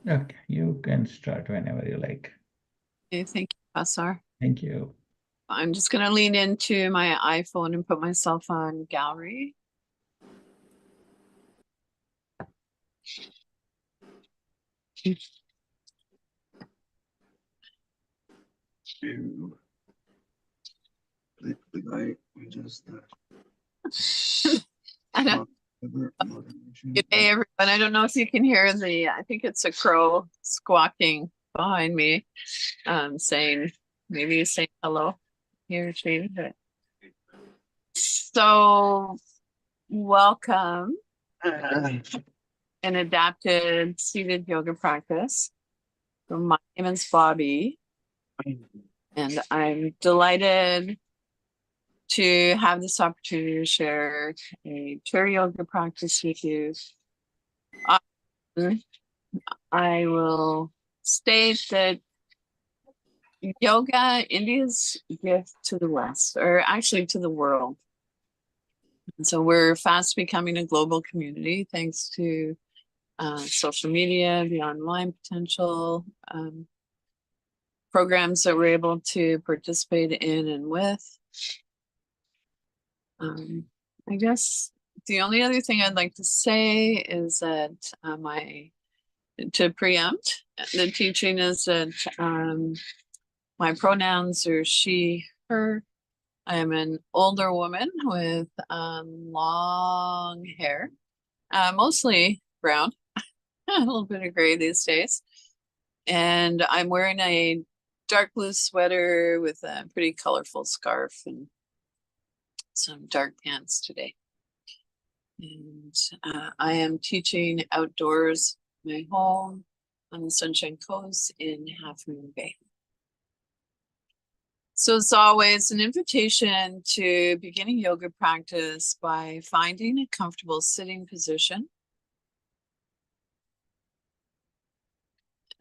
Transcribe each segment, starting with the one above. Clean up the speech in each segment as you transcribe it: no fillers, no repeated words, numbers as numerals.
Okay, you can start whenever you like. Okay, thank you, Pastor. Thank you. I'm just going to lean into my iPhone and put myself on gallery. Good day, everyone. I don't know if you can hear I think it's a crow squawking behind me, maybe saying hello here too. So welcome an adapted seated yoga practice. So my name is Bobbie, and I'm delighted to have this opportunity to share a chair yoga practice with you. I will state that yoga, India's gift to the West, or actually to the world. And so we're fast becoming a global community thanks to social media, the online potential, programs that we're able to participate in and with. I guess the only other thing I'd like to say is that to preempt the teaching is that my pronouns are she, her. I am an older woman with long hair, mostly brown, a little bit of gray these days. And I'm wearing a dark blue sweater with a pretty colorful scarf and some dark pants today. And I am teaching outdoors my home on the Sunshine Coast in Half Moon Bay. So it's always an invitation to begin a yoga practice by finding a comfortable sitting position.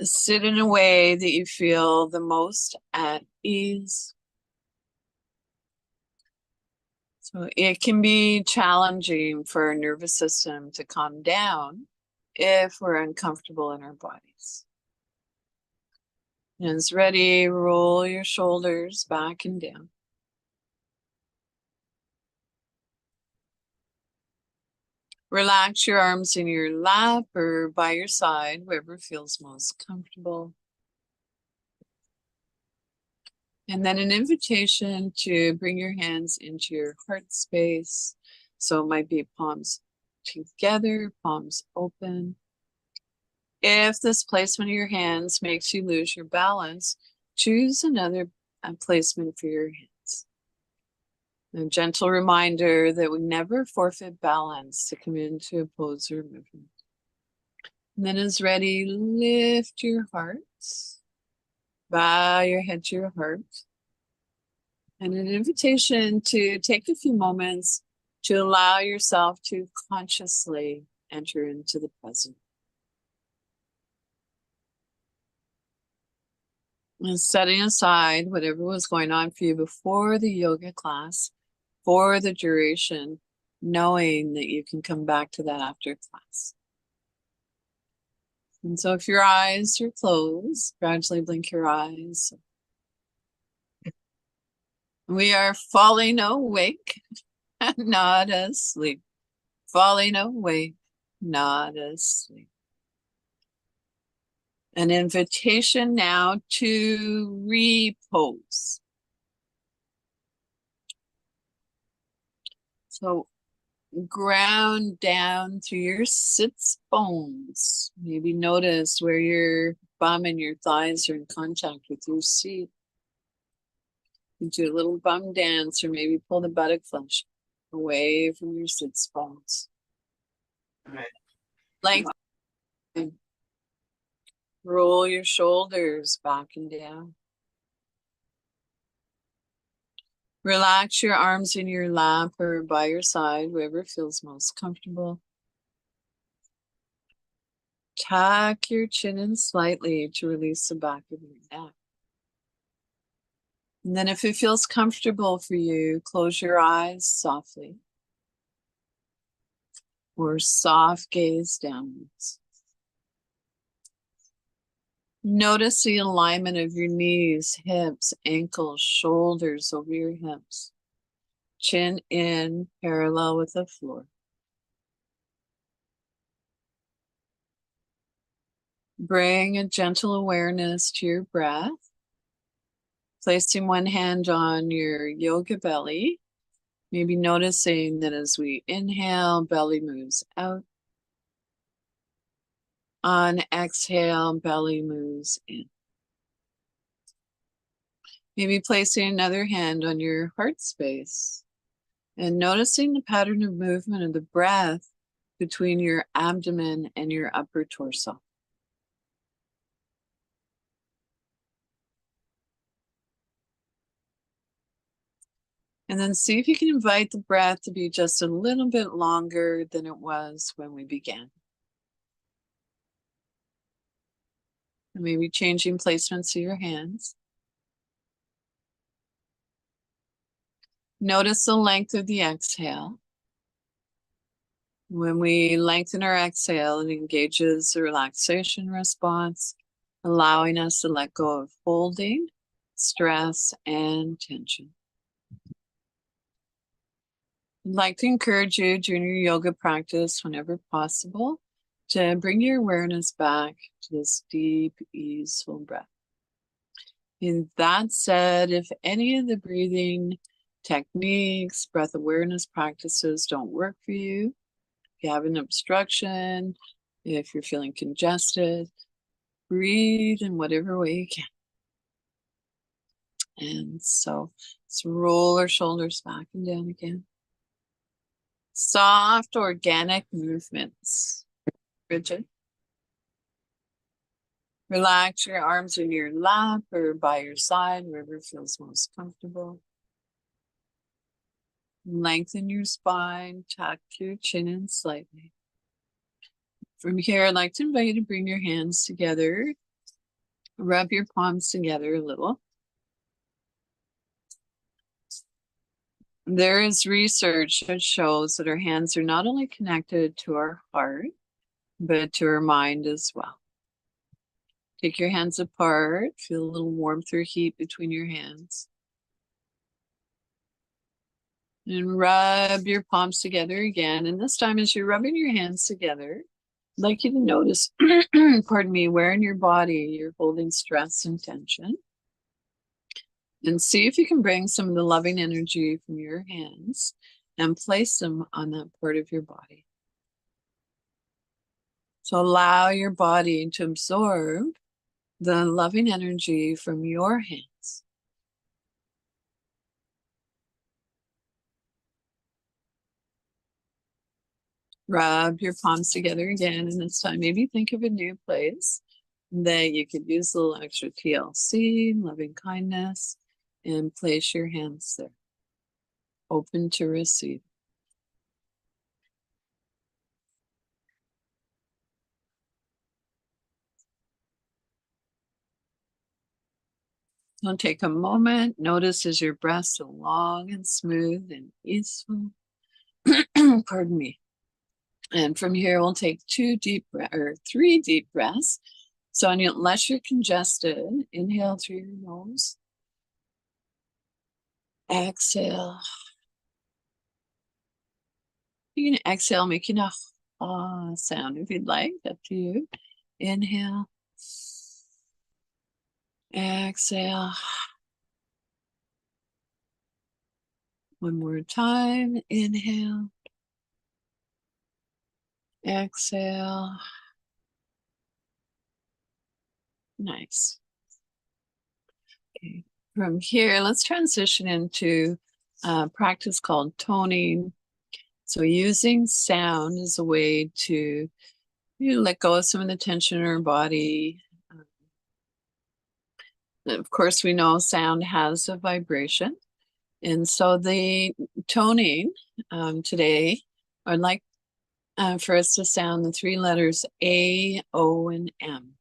Sit in a way that you feel the most at ease. So it can be challenging for our nervous system to calm down if we're uncomfortable in our bodies. Hands ready, roll your shoulders back and down. Relax your arms in your lap or by your side, wherever feels most comfortable. And then an invitation to bring your hands into your heart space. So it might be palms together, palms open. If this placement of your hands makes you lose your balance, choose another placement for your hands. A gentle reminder that we never forfeit balance to come into a pose or movement. And then as ready, lift your heart. Bow your head to your heart. And an invitation to take a few moments to allow yourself to consciously enter into the present. And setting aside whatever was going on for you before the yoga class, for the duration, knowing that you can come back to that after class. And so if your eyes are closed, gradually blink your eyes. We are falling awake, not asleep. Falling awake, not asleep. An invitation now to repose. So ground down through your sits bones. Maybe notice where your bum and your thighs are in contact with your seat. You do a little bum dance or maybe pull the buttock flesh away from your sits bones. Lengthen. Roll your shoulders back and down. Relax your arms in your lap or by your side, wherever feels most comfortable. Tuck your chin in slightly to release the back of your neck. And then if it feels comfortable for you, close your eyes softly. Or soft gaze downwards. Notice the alignment of your knees, hips, ankles, shoulders over your hips. Chin in, parallel with the floor. Bring a gentle awareness to your breath. Placing one hand on your yoga belly. Maybe noticing that as we inhale, belly moves out. On exhale, belly moves in. Maybe placing another hand on your heart space and noticing the pattern of movement of the breath between your abdomen and your upper torso. And then see if you can invite the breath to be just a little bit longer than it was when we began. And maybe changing placements of your hands. Notice the length of the exhale. When we lengthen our exhale, it engages the relaxation response, allowing us to let go of holding, stress, and tension. I'd like to encourage you during your yoga practice, whenever possible, to bring your awareness back to this deep, easeful breath. And that said, if any of the breathing techniques, breath awareness practices don't work for you, if you have an obstruction, if you're feeling congested, breathe in whatever way you can. And so let's roll our shoulders back and down again. Soft, organic movements. Rigid. Relax your arms in your lap or by your side, wherever feels most comfortable. Lengthen your spine, tuck your chin in slightly. From here, I'd like to invite you to bring your hands together. Rub your palms together a little. There is research that shows that our hands are not only connected to our heart, but to our mind as well. Take your hands apart, feel a little warmth or heat between your hands. And rub your palms together again. And this time, as you're rubbing your hands together, I'd like you to notice, pardon me, where in your body you're holding stress and tension. And see if you can bring some of the loving energy from your hands and place them on that part of your body. So allow your body to absorb the loving energy from your hands. Rub your palms together again, and this time maybe think of a new place that you could use a little extra TLC, loving kindness, and place your hands there, open to receive. So take a moment, notice as your breath so long and smooth and easeful. Pardon me. And from here, we'll take 3 deep breaths. So unless you're congested, inhale through your nose. Exhale. You can exhale, making a ah sound if you'd like, up to you. Inhale. Exhale. One more time. Inhale. Exhale. Nice. Okay. From here, let's transition into a practice called toning. So using sound as a way to let go of some of the tension in our body. Of course, we know sound has a vibration. And so the toning today, I'd like for us to sound the 3 letters A, O, and M.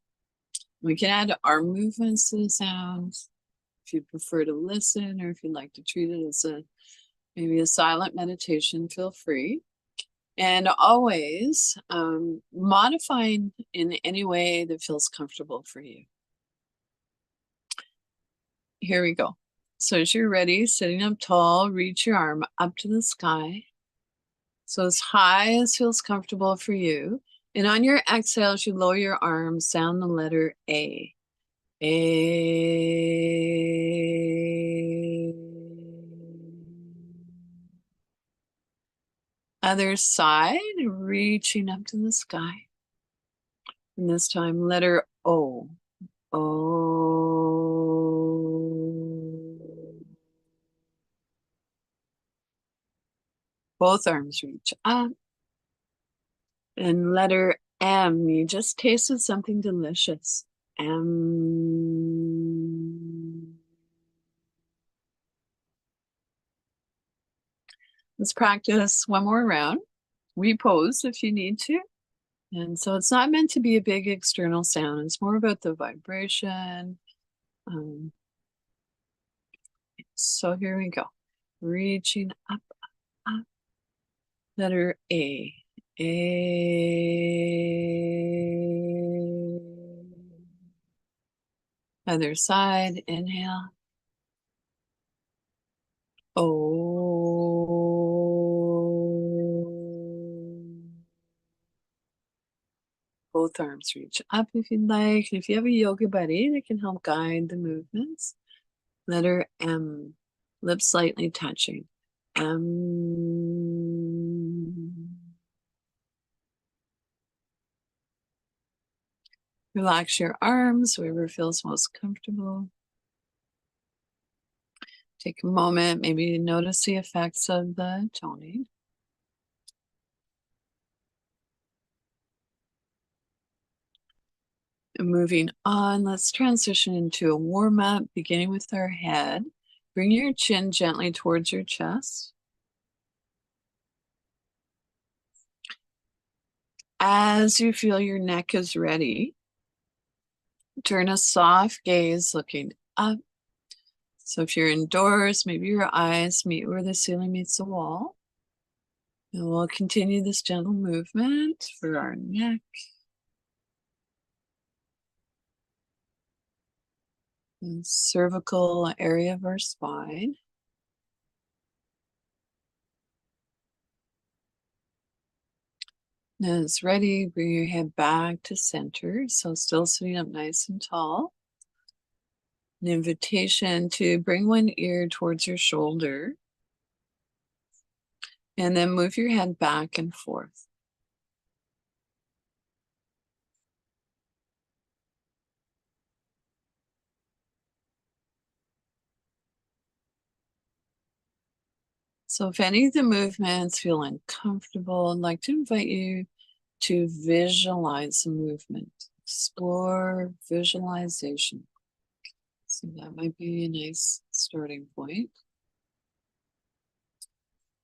We can add arm movements to the sounds if you prefer to listen, or if you'd like to treat it as maybe a silent meditation, feel free. And always modifying in any way that feels comfortable for you. here we go. So as you're ready, sitting up tall, reach your arm up to the sky. So as high as feels comfortable for you. And on your exhales, you lower your arms, sound the letter A. A. Other side, reaching up to the sky. And this time, letter O. O. Both arms reach up. And letter M, you just tasted something delicious. M. Let's practice one more round. Repose if you need to. And so it's not meant to be a big external sound. It's more about the vibration. So here we go. Reaching up, up, up. Letter A. A. Other side, inhale. O. Both arms reach up if you'd like. And if you have a yoga buddy that can help guide the movements. Letter M. Lips slightly touching. M. Relax your arms wherever feels most comfortable. Take a moment, maybe notice the effects of the toning. And moving on, let's transition into a warm-up, beginning with our head. Bring your chin gently towards your chest. As you feel your neck is ready, turn a soft gaze looking up. So if you're indoors, maybe your eyes meet where the ceiling meets the wall. And we'll continue this gentle movement for our neck. And cervical area of our spine. Now it's ready, bring your head back to center. So still sitting up nice and tall. An invitation to bring one ear towards your shoulder. And then move your head back and forth. So if any of the movements feel uncomfortable, I'd like to invite you to visualize the movement. Explore visualization. So that might be a nice starting point.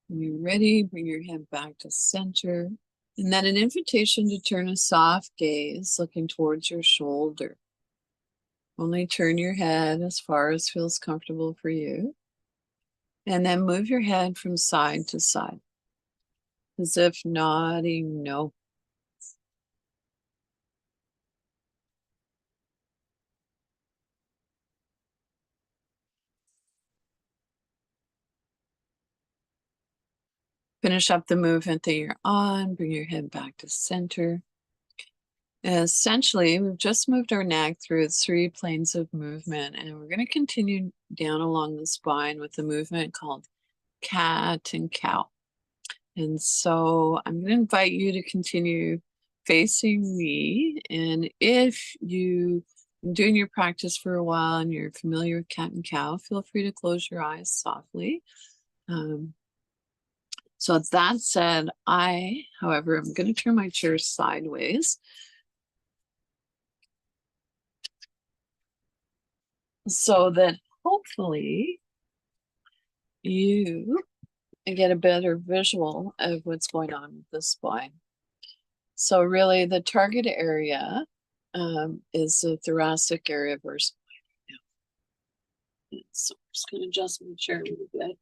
When you're ready, bring your head back to center. And then an invitation to turn a soft gaze looking towards your shoulder. Only turn your head as far as feels comfortable for you. And then move your head from side to side, as if nodding no. Finish up the movement that you're on, bring your head back to center. Essentially, we've just moved our neck through 3 planes of movement, and we're going to continue down along the spine with a movement called cat and cow. And so I'm going to invite you to continue facing me. And if you've been doing your practice for a while and you're familiar with cat and cow, feel free to close your eyes softly. So that said, however, I'm going to turn my chair sideways. So that hopefully you get a better visual of what's going on with the spine. So really the target area is the thoracic area of our spine now. So I'm just going to adjust my chair a little bit.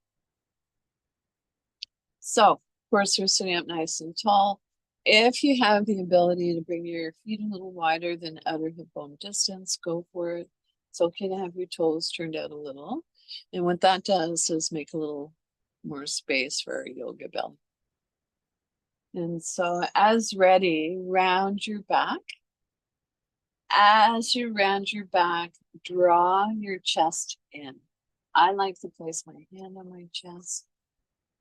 So, of course, we're sitting up nice and tall. If you have the ability to bring your feet a little wider than outer hip bone distance, go for it. It's okay to have your toes turned out a little. And what that does is make a little more space for our yoga belly. And so as ready, round your back. As you round your back, draw your chest in. I like to place my hand on my chest.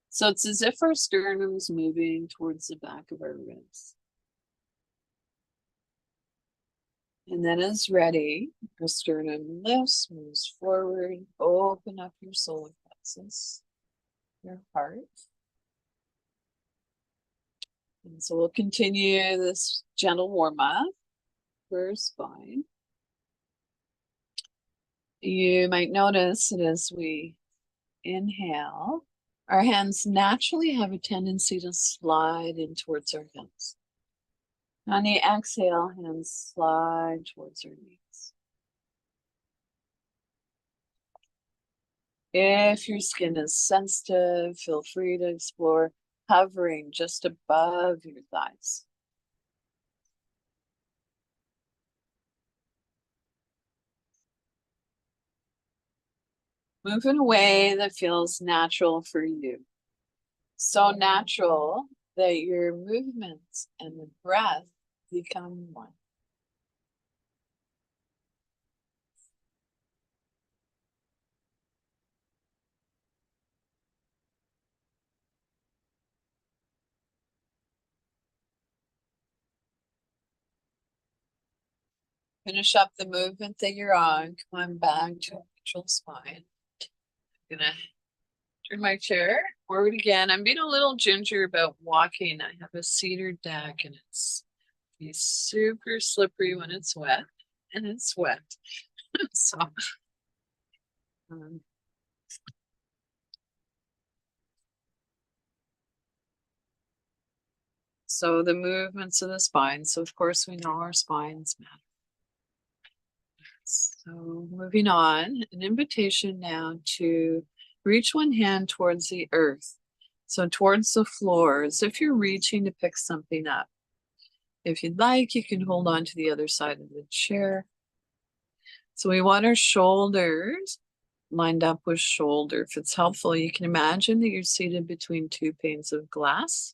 So it's as if our sternum's moving towards the back of our ribs. And then as ready, your sternum lifts, moves forward, open up your solar plexus, your heart. And so we'll continue this gentle warm up for our spine. You might notice that as we inhale, our hands naturally have a tendency to slide in towards our hips. On the exhale, hands slide towards our knees. If your skin is sensitive, feel free to explore hovering just above your thighs. Move in a way that feels natural for you. So natural that your movements and the breath become one. Finish up the movement that you're on. Come on back to a neutral spine. I'm gonna turn my chair forward again. I'm being a little ginger about walking. I have a cedar deck and it's super slippery when it's wet, and it's wet. So so the movements of the spine. So of course we know our spines matter. So moving on, an invitation now to reach one hand towards the earth. So towards the floor, as if you're reaching to pick something up. If you'd like, you can hold on to the other side of the chair. So we want our shoulders lined up with shoulder. If it's helpful, you can imagine that you're seated between two panes of glass.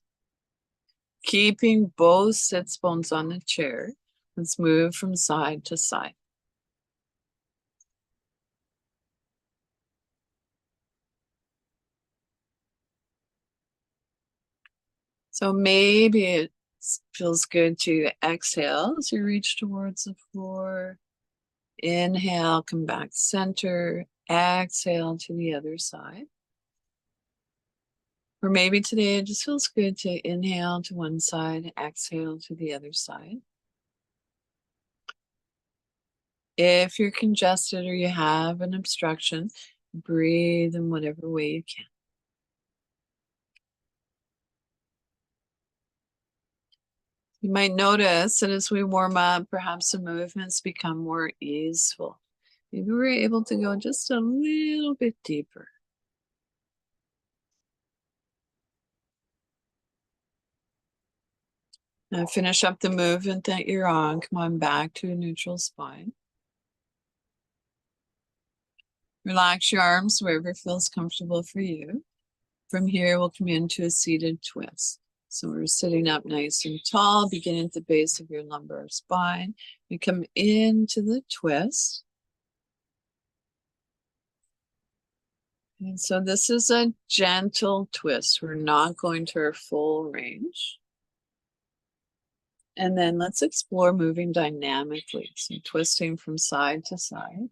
Keeping both sits bones on the chair. Let's move from side to side. So maybe it feels good to exhale as you reach towards the floor. Inhale, come back center. Exhale to the other side. Or maybe today it just feels good to inhale to one side, exhale to the other side. If you're congested or you have an obstruction, breathe in whatever way you can. You might notice that as we warm up, perhaps the movements become more easeful. Maybe we're able to go just a little bit deeper. Now finish up the movement that you're on. Come on back to a neutral spine. Relax your arms wherever feels comfortable for you. From here, we'll come into a seated twist. So we're sitting up nice and tall, beginning at the base of your lumbar spine. You come into the twist. And so this is a gentle twist. We're not going to our full range. And then let's explore moving dynamically. So twisting from side to side.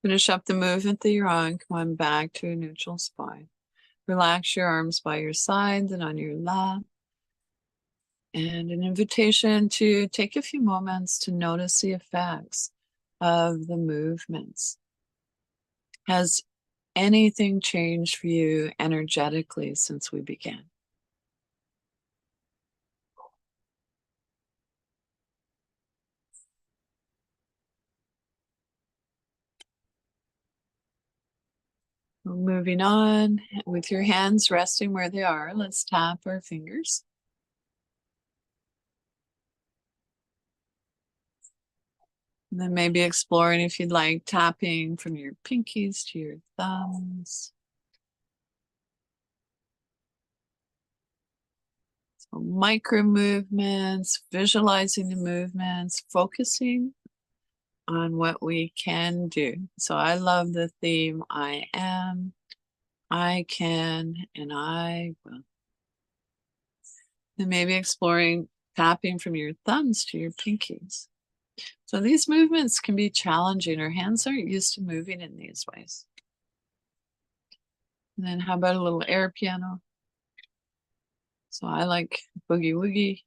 Finish up the movement that you're on. Come on back to a neutral spine. Relax your arms by your sides and on your lap. And an invitation to take a few moments to notice the effects of the movements. Has anything changed for you energetically since we began? Moving on with your hands resting where they are. Let's tap our fingers. And then maybe exploring if you'd like tapping from your pinkies to your thumbs. So micro movements, visualizing the movements, focusing on what we can do. So I love the theme, I am, I can, and I will. And maybe exploring tapping from your thumbs to your pinkies. So these movements can be challenging. Our hands aren't used to moving in these ways. And then how about a little air piano? So I like boogie woogie.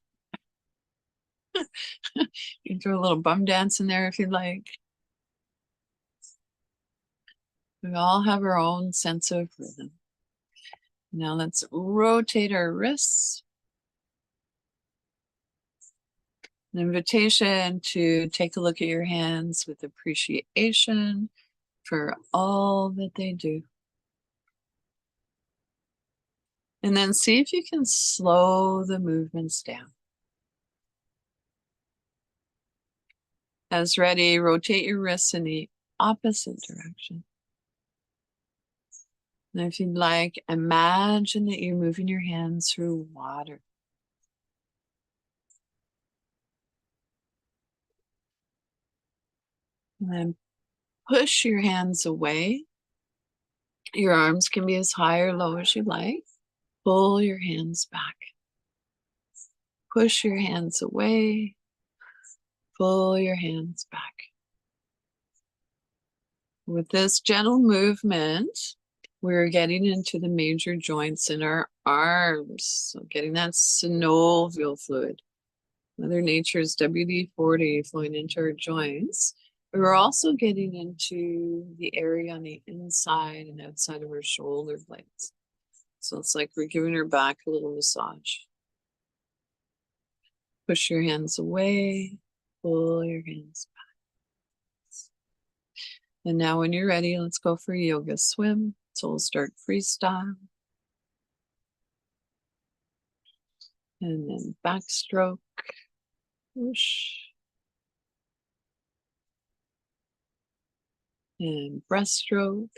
You can throw a little bum dance in there if you'd like. We all have our own sense of rhythm. Now let's rotate our wrists. An invitation to take a look at your hands with appreciation for all that they do. And then see if you can slow the movements down. As ready, rotate your wrists in the opposite direction. And if you'd like, imagine that you're moving your hands through water. And then push your hands away. Your arms can be as high or low as you like. Pull your hands back. Push your hands away. Pull your hands back. With this gentle movement, we're getting into the major joints in our arms. So getting that synovial fluid. Mother Nature's WD-40 flowing into our joints. But we're also getting into the area on the inside and outside of our shoulder blades. So it's like we're giving our back a little massage. Push your hands away, pull your hands back. And now when you're ready, let's go for a yoga swim. So we'll start freestyle. And then backstroke, whoosh. And breaststroke.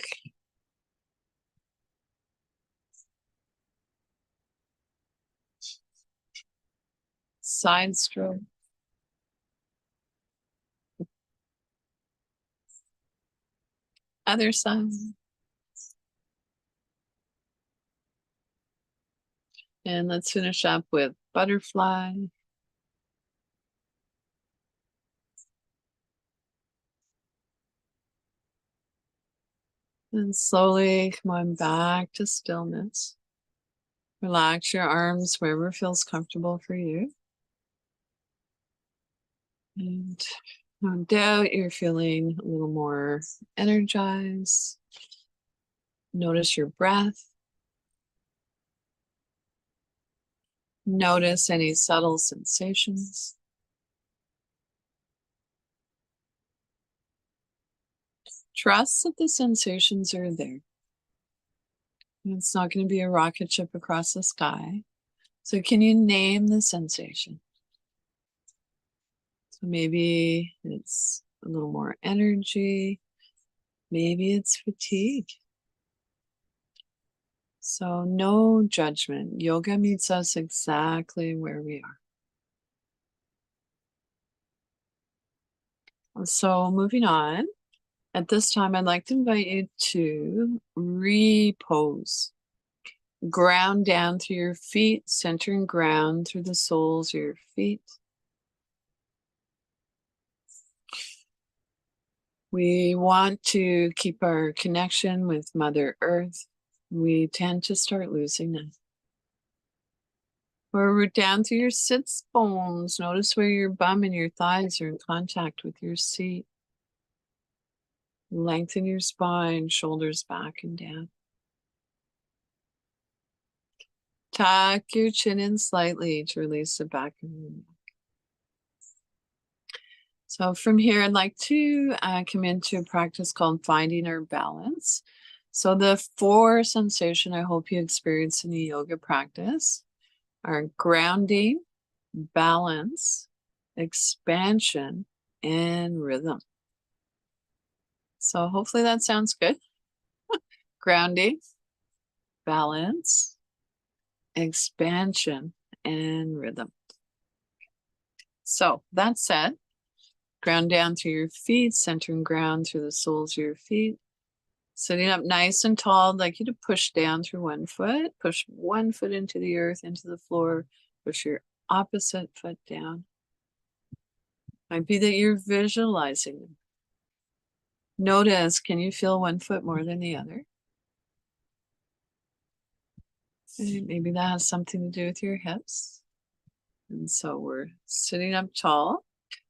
Side stroke. Other side. And let's finish up with butterfly. And slowly come on back to stillness. Relax your arms wherever feels comfortable for you. And no doubt you're feeling a little more energized. Notice your breath. Notice any subtle sensations. Trust that the sensations are there. It's not going to be a rocket ship across the sky. So can you name the sensation? So maybe it's a little more energy. Maybe it's fatigue. So no judgment. Yoga meets us exactly where we are. So moving on. At this time, I'd like to invite you to repose. Ground down through your feet, centering ground through the soles of your feet. We want to keep our connection with Mother Earth. We tend to start losing that. Or root down through your sits bones. Notice where your bum and your thighs are in contact with your seat. Lengthen your spine, shoulders back and down. Tuck your chin in slightly to release the back of your neck. So from here, I'd like to come into a practice called Finding Our Balance. So the 4 sensation I hope you experience in the yoga practice are grounding, balance, expansion, and rhythm. So hopefully that sounds good. Grounding, balance, expansion, and rhythm. So that said, ground down through your feet, centering ground through the soles of your feet. Sitting up nice and tall, I'd like you to push down through one foot, push one foot into the earth, into the floor, push your opposite foot down. Might be that you're visualizing them. Notice, can you feel one foot more than the other? Maybe that has something to do with your hips. And so we're sitting up tall.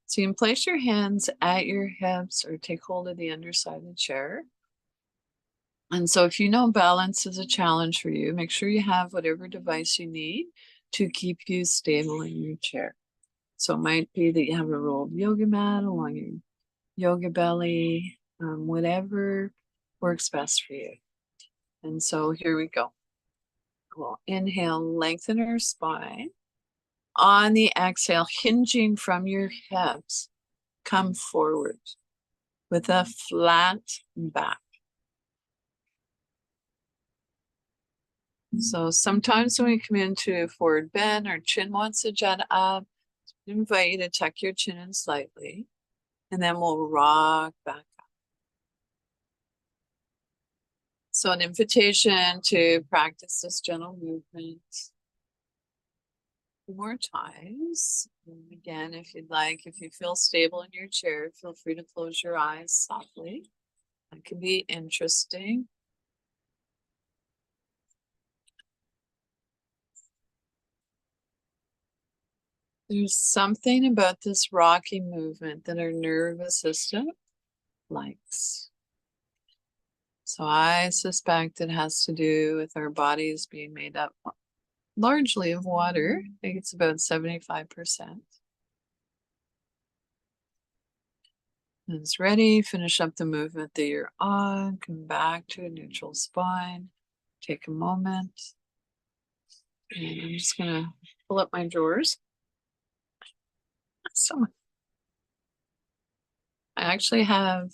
So you can place your hands at your hips or take hold of the underside of the chair. And so if you know balance is a challenge for you, make sure you have whatever device you need to keep you stable in your chair. So it might be that you have a rolled yoga mat along your yoga belly, whatever works best for you. And so here we go. We'll inhale, lengthen our spine. On the exhale, hinging from your hips, come forward with a flat back. So sometimes when we come into forward bend, our chin wants to jet up. I invite you to tuck your chin in slightly, and then we'll rock back up. So an invitation to practice this gentle movement 2 more times. And again, if you'd like, if you feel stable in your chair, feel free to close your eyes softly. That can be interesting. There's something about this rocking movement that our nervous system likes. So I suspect it has to do with our bodies being made up largely of water. I think it's about 75%. When it's ready, finish up the movement that you're on, come back to a neutral spine, take a moment. And I'm just gonna pull up my drawers. So I actually have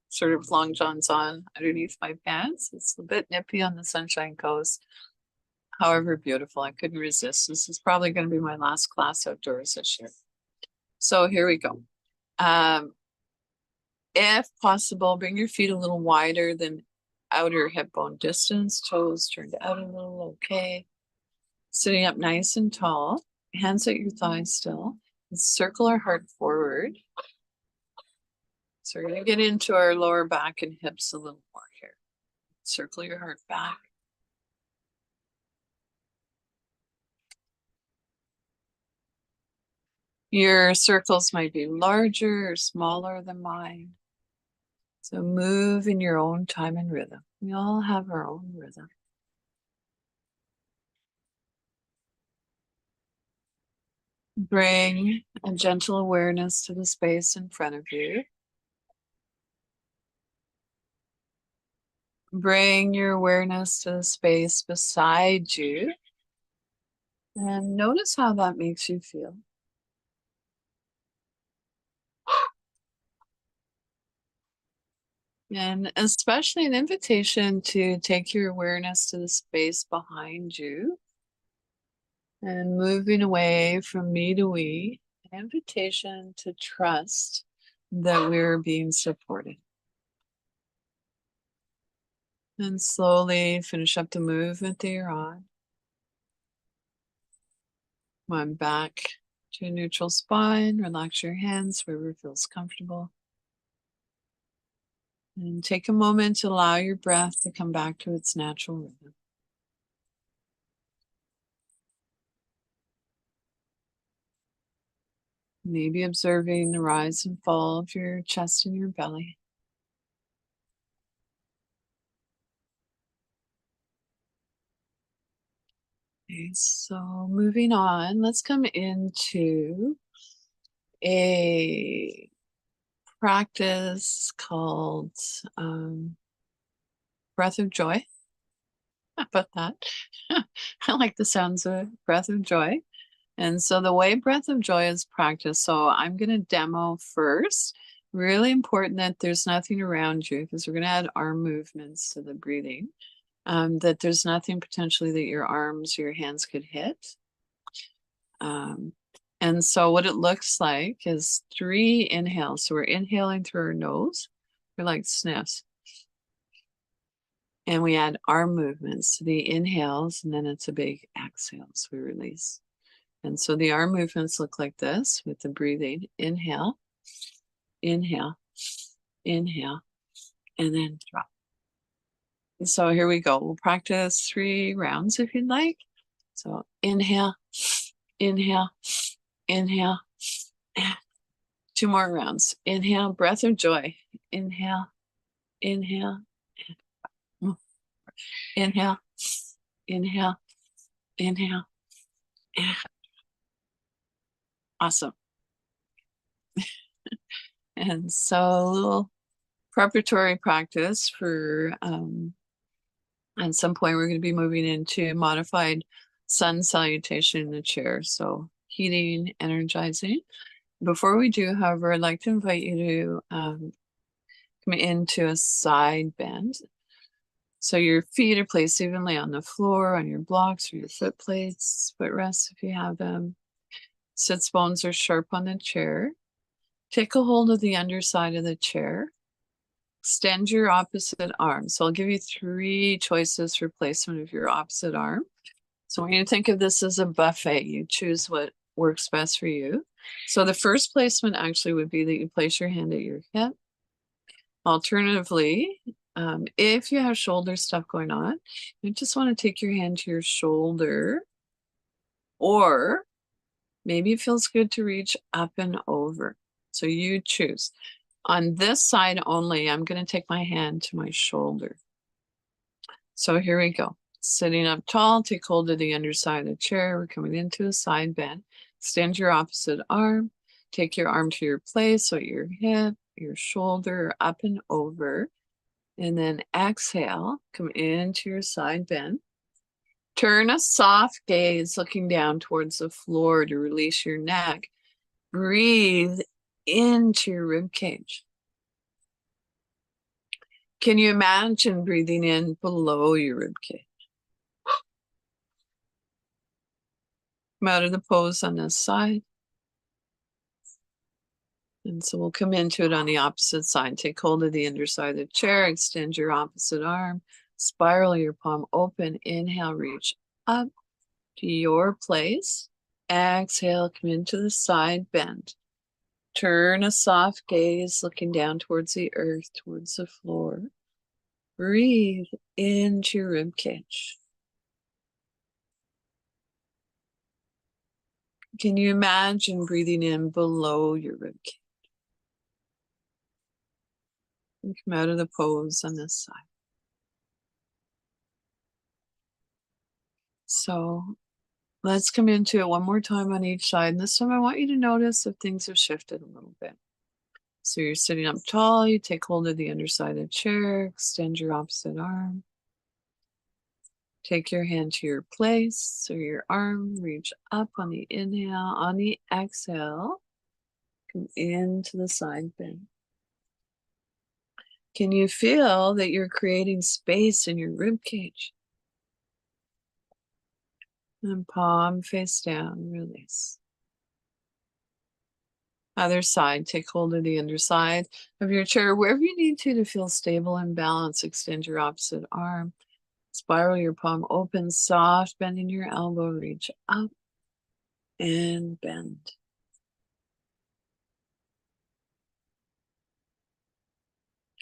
sort of long johns on underneath my pants. It's a bit nippy on the Sunshine Coast. However beautiful, I couldn't resist. This is probably going to be my last class outdoors this year. So here we go. If possible, bring your feet a little wider than outer hip bone distance. Toes turned out a little, okay. Sitting up nice and tall, hands at your thighs still. And circle our heart forward. So we're going to get into our lower back and hips a little more here. Circle your heart back. Your circles might be larger or smaller than mine. So move in your own time and rhythm. We all have our own rhythm. Bring a gentle awareness to the space in front of you. Bring your awareness to the space beside you. And notice how that makes you feel. And especially an invitation to take your awareness to the space behind you. And moving away from me to we, an invitation to trust that we're being supported. And slowly finish up the movement that you're on. Come on back to a neutral spine. Relax your hands wherever feels comfortable. And take a moment to allow your breath to come back to its natural rhythm. Maybe observing the rise and fall of your chest and your belly. Okay, so moving on, let's come into a practice called breath of joy. How about that? I like the sounds of breath of joy. And so the way breath of joy is practiced, so I'm going to demo first. Really important that there's nothing around you, because we're going to add arm movements to the breathing, that there's nothing potentially that your arms or your hands could hit. And so what it looks like is 3 inhales. So we're inhaling through our nose. We're like sniffs. And we add arm movements to the inhales, and then it's a big exhale, so we release. And so the arm movements look like this with the breathing. Inhale, inhale, inhale, and then drop. So here we go. We'll practice 3 rounds if you'd like. So inhale, inhale, inhale. 2 more rounds. Inhale, breath of joy. Inhale, inhale, inhale, inhale, inhale. Awesome. And so a little preparatory practice for, at some point we're going to be moving into modified sun salutation in the chair. So heating, energizing. Before we do, however, I'd like to invite you to come into a side bend. So your feet are placed evenly on the floor, on your blocks or your foot plates, footrests if you have them. Sits bones are sharp on the chair. Take a hold of the underside of the chair. Extend your opposite arm. So I'll give you 3 choices for placement of your opposite arm. So when you think of this as a buffet, you choose what works best for you. So the first placement actually would be that you place your hand at your hip. Alternatively, if you have shoulder stuff going on, you just want to take your hand to your shoulder, or maybe it feels good to reach up and over. So you choose. On this side only, I'm going to take my hand to my shoulder. So here we go. Sitting up tall, take hold of the underside of the chair. We're coming into a side bend. Extend your opposite arm. Take your arm to your place, so your hip, your shoulder, up and over. And then exhale, come into your side bend. Turn a soft gaze looking down towards the floor to release your neck. Breathe into your rib cage. Can you imagine breathing in below your rib cage? Come out of the pose on this side. And so we'll come into it on the opposite side. Take hold of the underside of the chair, extend your opposite arm, spiral your palm open. Inhale, reach up to your place. Exhale, come into the side bend. Turn a soft gaze looking down towards the earth, towards the floor. Breathe into your rib cage. Can you imagine breathing in below your rib cage? And come out of the pose on this side. So let's come into it one more time on each side. And this time I want you to notice if things have shifted a little bit. So you're sitting up tall, you take hold of the underside of the chair, extend your opposite arm. Take your hand to your place, so your arm reach up on the inhale. On the exhale, come into the side bend. Can you feel that you're creating space in your rib cage? And palm face down, release. Other side, take hold of the underside of your chair, wherever you need to feel stable and balanced. Extend your opposite arm. Spiral your palm open, soft, bending your elbow, reach up and bend.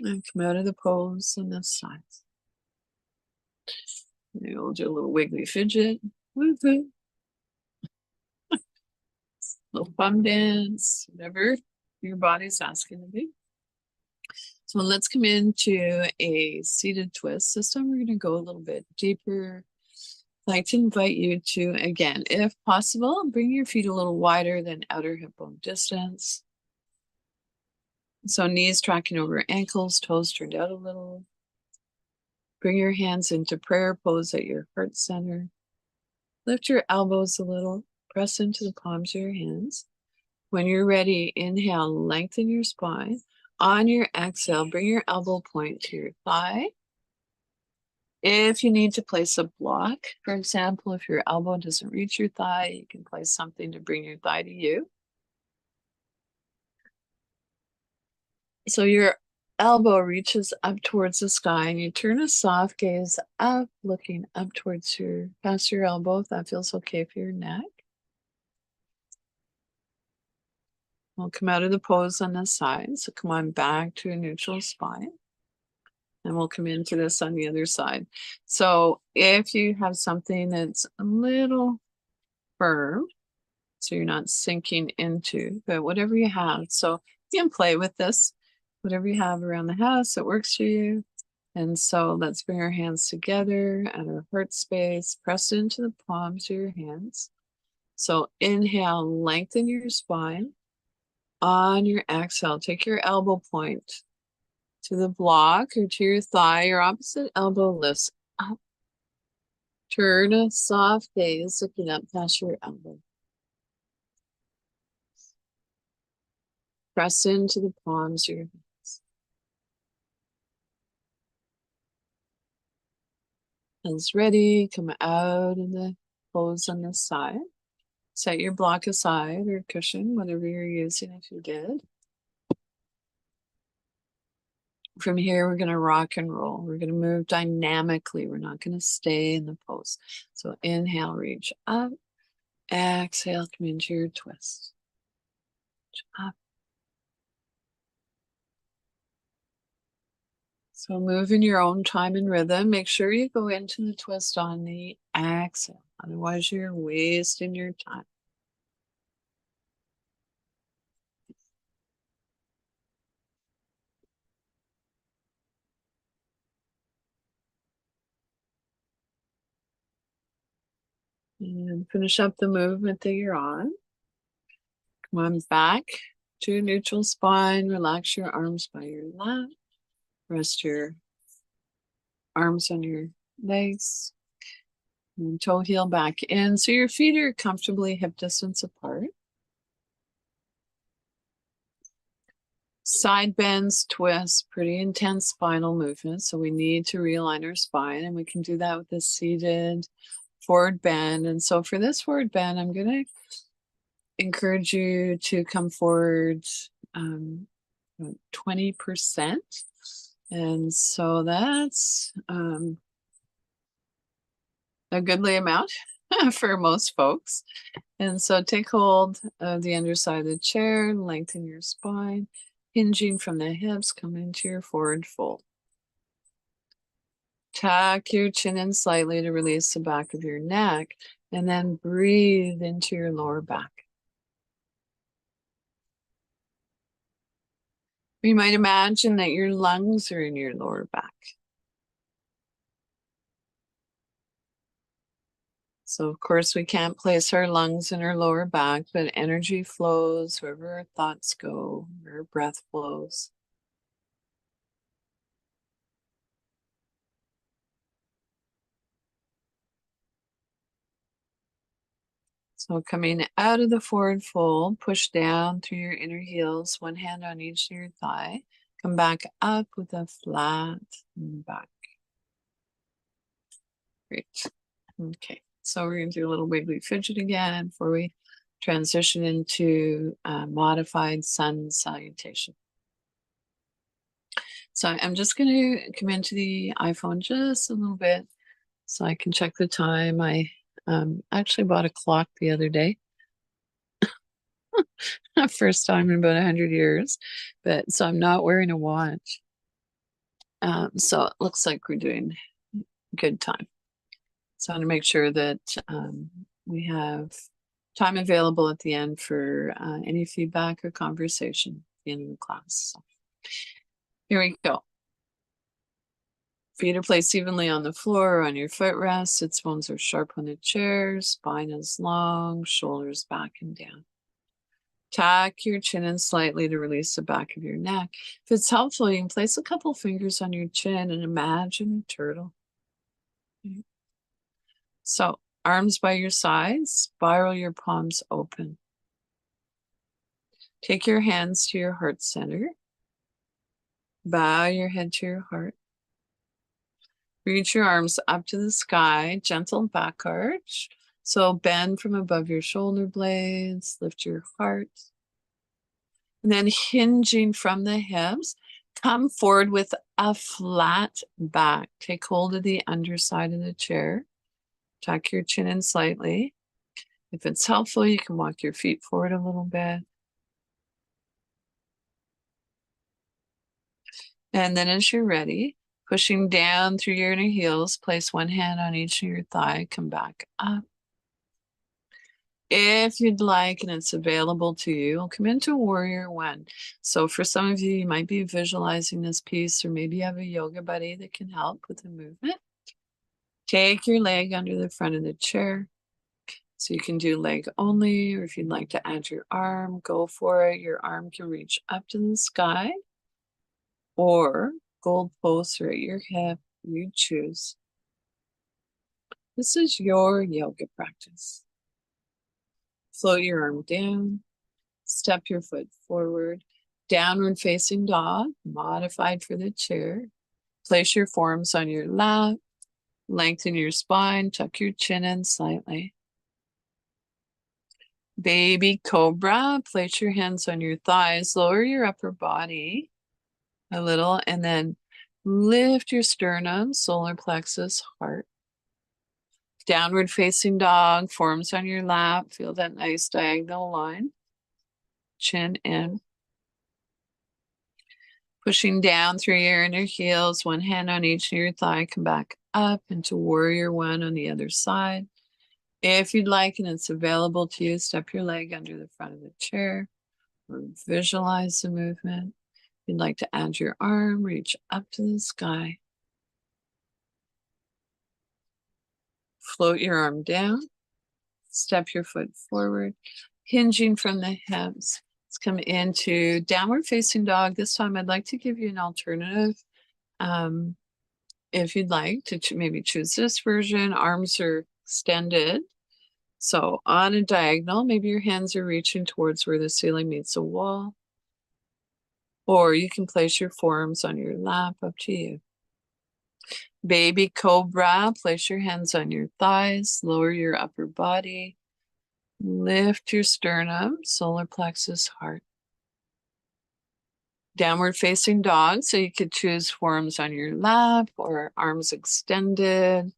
And come out of the pose on this side. Maybe we'll do a little wiggly fidget. Woo-hoo. Little bum dance, whatever your body's asking to be. So let's come into a seated twist. This time we're going to go a little bit deeper. I'd like to invite you to, again, if possible, bring your feet a little wider than outer hip bone distance. So knees tracking over ankles, toes turned out a little. Bring your hands into prayer pose at your heart center. Lift your elbows a little, press into the palms of your hands. When you're ready, inhale, lengthen your spine. On your exhale, bring your elbow point to your thigh. If you need to place a block, for example, if your elbow doesn't reach your thigh, you can place something to bring your thigh to you. So your elbow reaches up towards the sky and you turn a soft gaze up, looking up towards past your elbow, if that feels okay for your neck. We'll come out of the pose on the side. So come on back to a neutral spine. And we'll come into this on the other side. So if you have something that's a little firm, so you're not sinking into, but whatever you have. So you can play with this, whatever you have around the house that works for you. And so let's bring our hands together at our heart space, press into the palms of your hands. So inhale, lengthen your spine. On your exhale, take your elbow point to the block or to your thigh. Your opposite elbow lifts up. Turn a soft gaze looking up past your elbow. Press into the palms of your hands. Hands ready, come out of the pose on this side. Set your block aside or cushion, whatever you're using if you did. From here, we're going to rock and roll. We're going to move dynamically. We're not going to stay in the pose. So inhale, reach up. Exhale, come into your twist. Up. So move in your own time and rhythm. Make sure you go into the twist on the exhale. Otherwise, you're wasting your time. And finish up the movement that you're on. Come on back to your neutral spine. Relax your arms by your lap. Rest your arms on your legs. And toe heel back in. So your feet are comfortably hip distance apart. Side bends, twists, pretty intense spinal movement. So we need to realign our spine, and we can do that with a seated forward bend. And so for this forward bend, I'm going to encourage you to come forward 20%. And so that's a goodly amount for most folks. And so take hold of the underside of the chair, lengthen your spine, hinging from the hips, come into your forward fold. Tuck your chin in slightly to release the back of your neck, and then breathe into your lower back. You might imagine that your lungs are in your lower back. So of course we can't place our lungs in our lower back, but energy flows wherever our thoughts go, where our breath flows. So coming out of the forward fold, push down through your inner heels, one hand on each of your thigh. Come back up with a flat back. Great. Okay, so we're going to do a little wiggly fidget again before we transition into modified sun salutation. So I'm just going to come into the iPhone just a little bit so I can check the time. I actually bought a clock the other day. First time in about 100 years, but so I'm not wearing a watch. So it looks like we're doing good time. So I want to make sure that we have time available at the end for any feedback or conversation at the end of the class. So here we go. Feet are placed evenly on the floor or on your footrest. Sits bones are sharp on the chair. Spine is long, shoulders back and down. Tuck your chin in slightly to release the back of your neck. If it's helpful, you can place a couple fingers on your chin and imagine a turtle. So arms by your sides, spiral your palms open. Take your hands to your heart center. Bow your head to your heart. Reach your arms up to the sky, gentle back arch. So bend from above your shoulder blades, lift your heart. And then hinging from the hips, come forward with a flat back. Take hold of the underside of the chair. Tuck your chin in slightly. If it's helpful, you can walk your feet forward a little bit. And then as you're ready, pushing down through your inner heels, place one hand on each of your thigh, come back up. If you'd like, and it's available to you, come into Warrior One. So for some of you, you might be visualizing this piece, or maybe you have a yoga buddy that can help with the movement. Take your leg under the front of the chair. So you can do leg only, or if you'd like to add your arm, go for it. Your arm can reach up to the sky, or gold post or at your hip, you choose. This is your yoga practice. Float your arm down, step your foot forward, downward facing dog, modified for the chair. Place your forearms on your lap, lengthen your spine, tuck your chin in slightly. Baby cobra, place your hands on your thighs, lower your upper body a little, and then lift your sternum, solar plexus, heart. Downward facing dog, forearms on your lap. Feel that nice diagonal line. Chin in. Pushing down through your inner heels, one hand on each of your thigh. Come back up into Warrior One on the other side. If you'd like, and it's available to you, step your leg under the front of the chair or visualize the movement. If you'd like to add your arm, reach up to the sky. Float your arm down, step your foot forward, hinging from the hips. Let's come into downward facing dog. This time I'd like to give you an alternative. If you'd like to maybe choose this version, arms are extended. So on a diagonal, maybe your hands are reaching towards where the ceiling meets the wall. Or you can place your forearms on your lap, up to you. Baby cobra, place your hands on your thighs, lower your upper body, lift your sternum, solar plexus, heart. Downward facing dog, so you could choose forearms on your lap or arms extended.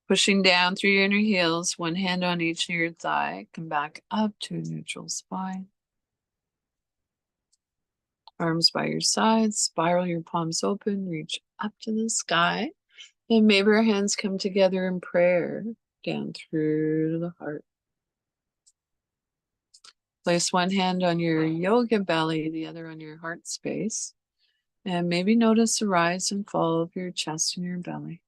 Pushing down through your inner heels, one hand on each of your thigh, come back up to a neutral spine. Arms by your sides, spiral your palms open, reach up to the sky. And maybe our hands come together in prayer down through to the heart. Place one hand on your yoga belly, the other on your heart space. And maybe notice the rise and fall of your chest and your belly.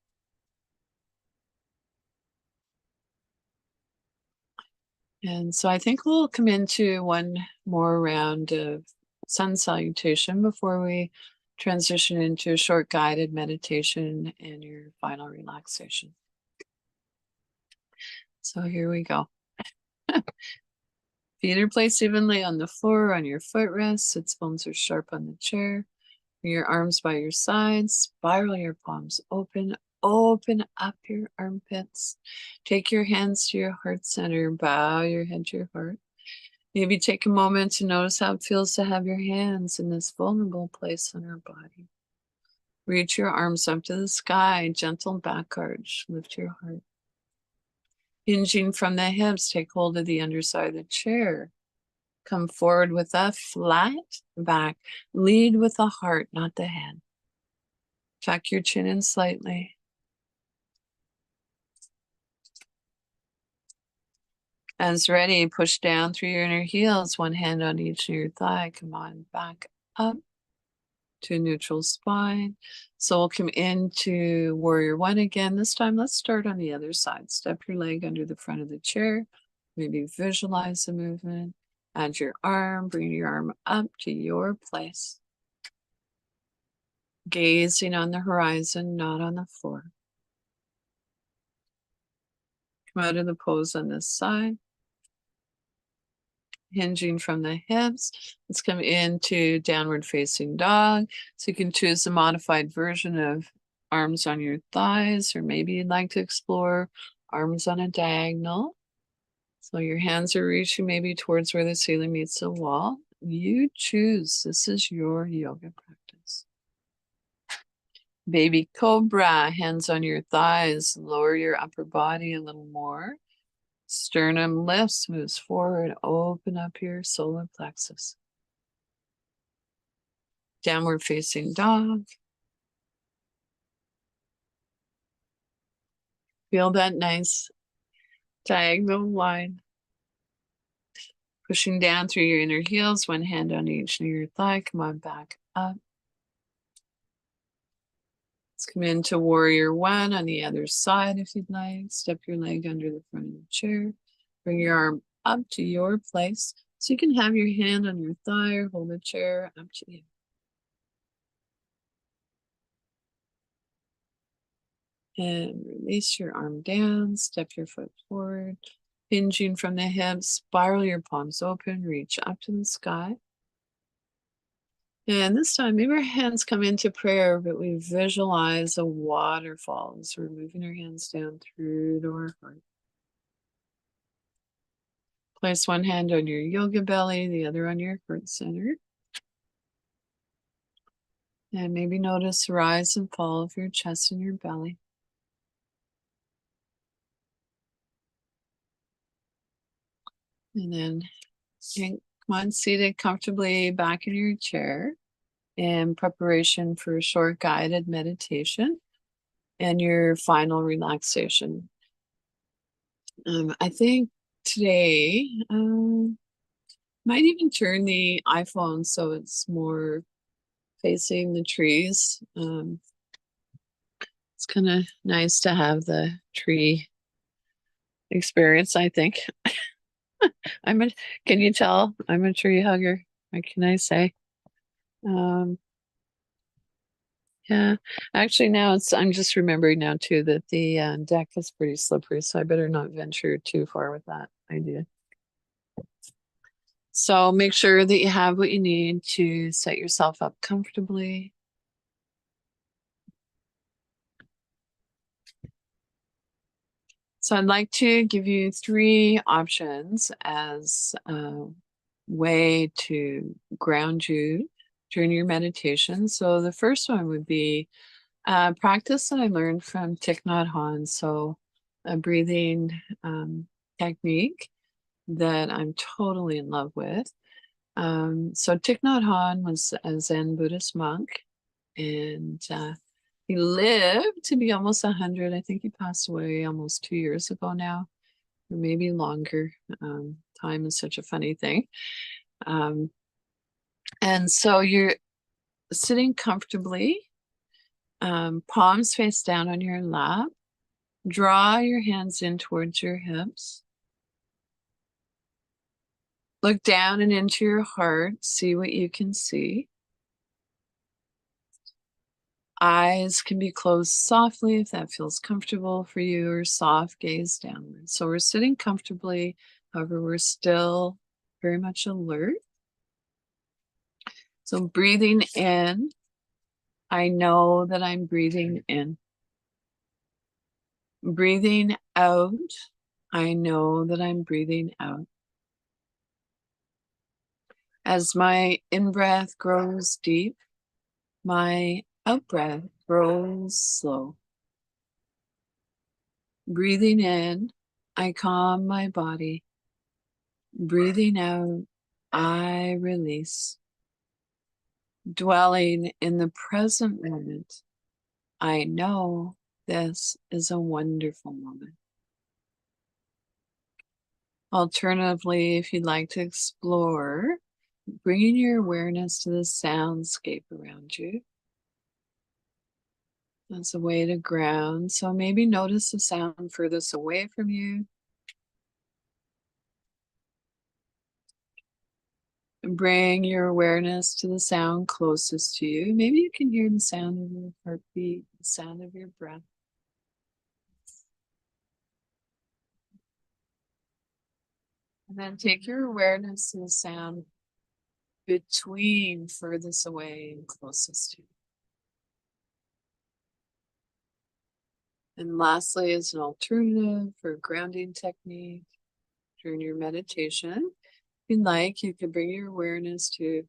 And so I think we'll come into one more round of sun salutation before we transition into a short guided meditation and your final relaxation. So here we go. Feet are placed evenly on the floor, on your footrests. Sits bones are sharp on the chair. Your arms by your sides. Spiral your palms open. Open up your armpits. Take your hands to your heart center. Bow your head to your heart. Maybe take a moment to notice how it feels to have your hands in this vulnerable place on our body. Reach your arms up to the sky. Gentle back arch. Lift your heart. Hinging from the hips, take hold of the underside of the chair. Come forward with a flat back. Lead with the heart, not the head. Tuck your chin in slightly. As ready, push down through your inner heels, one hand on each of your thigh. Come on, back up to a neutral spine. So we'll come into Warrior One again. This time, let's start on the other side. Step your leg under the front of the chair. Maybe visualize the movement. Add your arm, bring your arm up to your place. Gazing on the horizon, not on the floor. Come out of the pose on this side. Hinging from the hips. Let's come into downward facing dog. So you can choose the modified version of arms on your thighs, or maybe you'd like to explore arms on a diagonal. So your hands are reaching maybe towards where the ceiling meets the wall. You choose. This is your yoga practice. Baby cobra, hands on your thighs. Lower your upper body a little more. Sternum lifts, moves forward. Open up your solar plexus. Downward facing dog. Feel that nice diagonal line. Pushing down through your inner heels, one hand on each near your thigh. Come on back up. Let's come into warrior one on the other side if you'd like. Step your leg under the front of the chair. Bring your arm up to your place. So you can have your hand on your thigh or hold the chair up to you. And release your arm down. Step your foot forward. Hinging from the hips. Spiral your palms open. Reach up to the sky. And this time, maybe our hands come into prayer, but we visualize a waterfall as we're moving our hands down through to our heart. Place one hand on your yoga belly, the other on your heart center. And maybe notice the rise and fall of your chest and your belly. And then come on, seated comfortably back in your chair in preparation for a short guided meditation and your final relaxation. I think today, might even turn the iPhone so it's more facing the trees. It's kind of nice to have the tree experience, I think. Can you tell? I'm a tree hugger. What can I say? Yeah, actually now I'm just remembering now too that the deck is pretty slippery, so I better not venture too far with that idea. So make sure that you have what you need to set yourself up comfortably. So I'd like to give you 3 options as a way to ground you during your meditation. So the first one would be a practice that I learned from Thich Nhat Hanh. So a breathing technique that I'm totally in love with. So Thich Nhat Hanh was a Zen Buddhist monk, and he lived to be almost 100. I think he passed away almost 2 years ago now, or maybe longer. Time is such a funny thing. And so you're sitting comfortably, palms face down on your lap. Draw your hands in towards your hips. Look down and into your heart. See what you can see. Eyes can be closed softly if that feels comfortable for you, or soft gaze downward. So we're sitting comfortably, however, we're still very much alert. So breathing in, I know that I'm breathing in. Breathing out, I know that I'm breathing out. As my in-breath grows deep, my out-breath grows slow. Breathing in, I calm my body. Breathing out, I release. Dwelling in the present moment, I know this is a wonderful moment. Alternatively, if you'd like to explore, bringing your awareness to the soundscape around you. That's a way to ground. So maybe notice the sound furthest away from you. Bring your awareness to the sound closest to you. Maybe you can hear the sound of your heartbeat, the sound of your breath. And then take your awareness to the sound between furthest away and closest to you. And lastly, as an alternative for grounding technique during your meditation, if you'd like, you could bring your awareness to a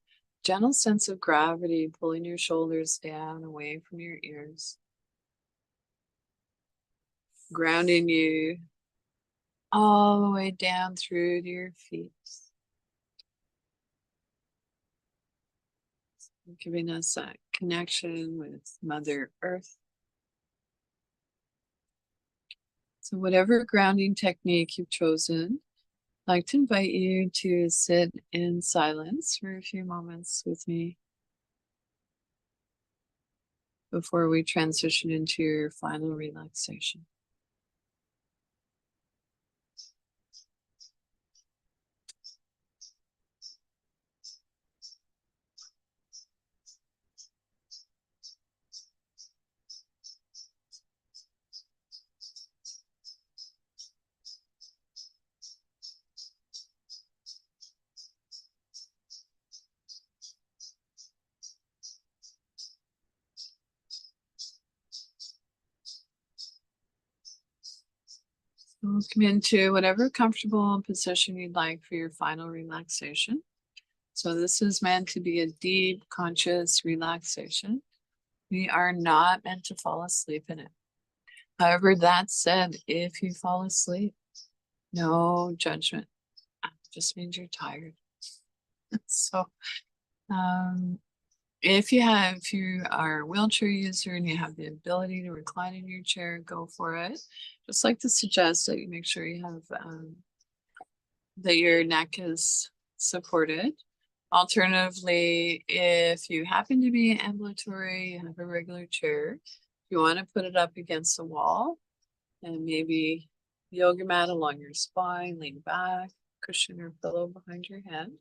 gentle sense of gravity, pulling your shoulders down away from your ears, grounding you all the way down through to your feet, giving us that connection with Mother Earth. So whatever grounding technique you've chosen, I'd like to invite you to sit in silence for a few moments with me before we transition into your final relaxation. We'll come into whatever comfortable position you'd like for your final relaxation. So this is meant to be a deep, conscious relaxation. We are not meant to fall asleep in it. However, that said, if you fall asleep, no judgment. It just means you're tired. So if you are a wheelchair user and you have the ability to recline in your chair, go for it. Just like to suggest that you make sure you have that your neck is supported. Alternatively, if you happen to be ambulatory, you have a regular chair, you want to put it up against the wall and maybe yoga mat along your spine, lean back, cushion or pillow behind your head.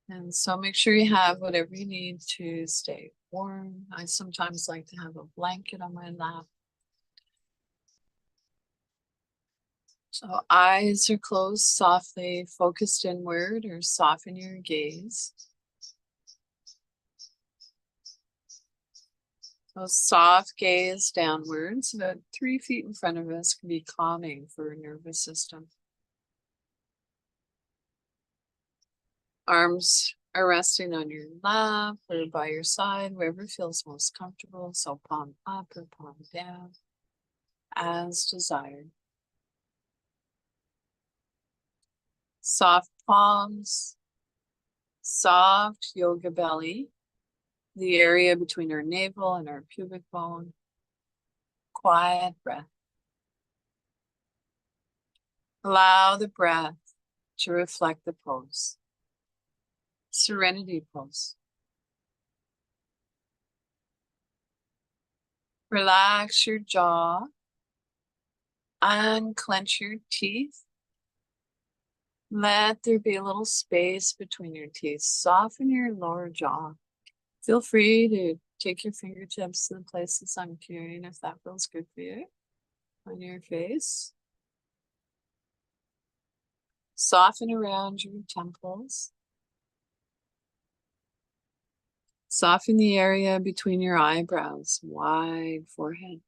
And so make sure you have whatever you need to stay warm. I sometimes like to have a blanket on my lap. So eyes are closed softly, focused inward, or soften your gaze. So soft gaze downwards, about 3 feet in front of us, can be calming for our nervous system. Arms are resting on your lap or by your side, wherever feels most comfortable. So palm up or palm down, as desired. Soft palms, soft yoga belly, the area between our navel and our pubic bone. Quiet breath. Allow the breath to reflect the pose. Serenity pose. Relax your jaw. Unclench your teeth. Let there be a little space between your teeth. Soften your lower jaw. Feel free to take your fingertips to the places I'm carrying if that feels good for you on your face. Soften around your temples. Soften the area between your eyebrows, wide forehead.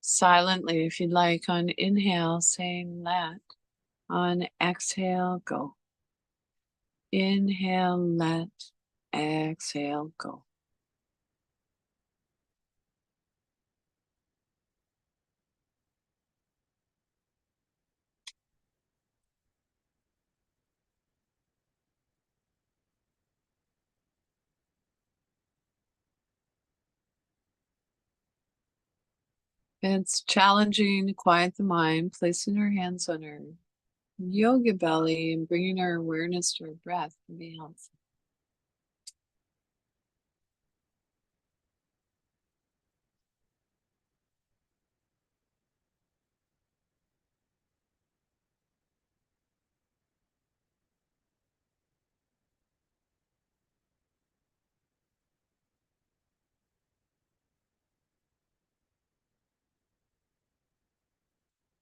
Silently, if you'd like, on inhale, saying let. On exhale, go. Inhale, let. Exhale, go. It's challenging to quiet the mind, placing our hands on our yoga belly and bringing our awareness to our breath can be helpful.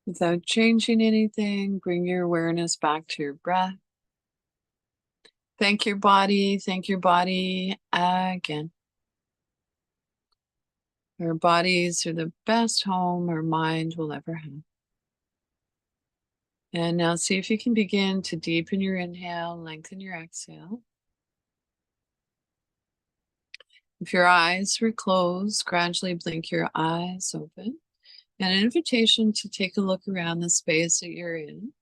Without changing anything, bring your awareness back to your breath. Thank your body again. Our bodies are the best home our mind will ever have. And now see if you can begin to deepen your inhale, lengthen your exhale. If your eyes were closed, gradually blink your eyes open. And an invitation to take a look around the space that you're in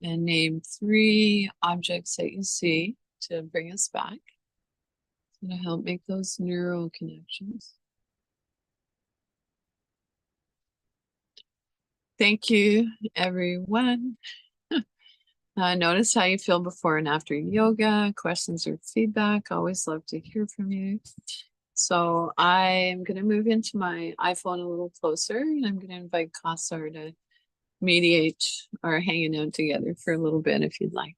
and name 3 objects that you see to bring us back. It's going to help make those neural connections. Thank you, everyone. Notice how you feel before and after yoga. Questions or feedback, always love to hear from you. So I'm going to move into my iPhone a little closer, and I'm going to invite Kassar to mediate our hanging out together for a little bit if you'd like.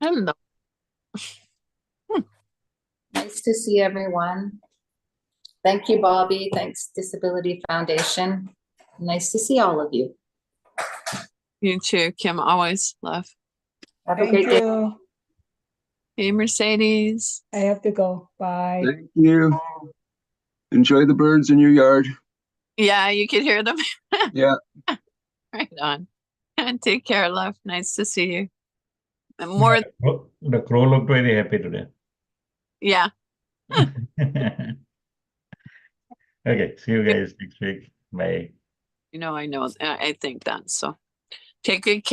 Hello. Nice to see everyone. Thank you, Bobbie. Thanks, Disability Foundation. Nice to see all of you. You too, Kim. Always love. Have a great day. Hey, Mercedes. I have to go. Bye. Thank you. Enjoy the birds in your yard. Yeah, you could hear them. Yeah. Right on. And take care, love. Nice to see you. And more. The crow looked very happy today. Yeah. Okay, see you guys next week. Bye. You know, I know. I think that. So take good care.